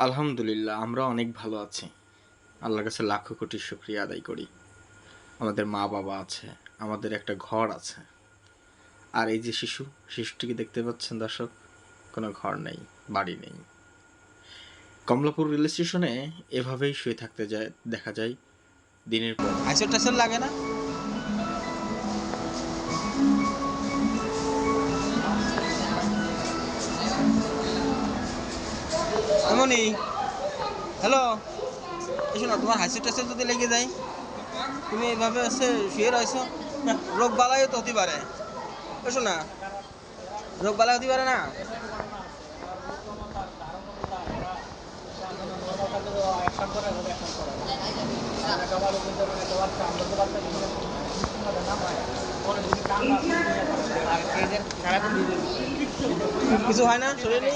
আলহামদুলিল্লাহ আমরা অনেক ভালো আছি। আল্লাহর কাছে লাখো কোটি শুকরিয়া আদায় করি। আমাদের মা-বাবা আছে, আমাদের একটা ঘর আছে। আর এই যে শিশুটিকে দেখতে পাচ্ছেন দর্শক, কোনো ঘর নেই, বাড়ি নেই। কমলাপুর রেল স্টেশনে এভাবেই শুয়ে থাকতে দেখা যায় দিনের পর দিন। আইসর টাইসর লাগে না? এমনই হ্যালো, এসো না, তোমার হাসি টাইসর যদি লেগে যায়, তুমি এইভাবে শুয়ে রয়েছো, রোগ বালাই তো হতে পারে। এসো না, রোগ বালাই হতে পারে না। কিছু হয় না শরীরে?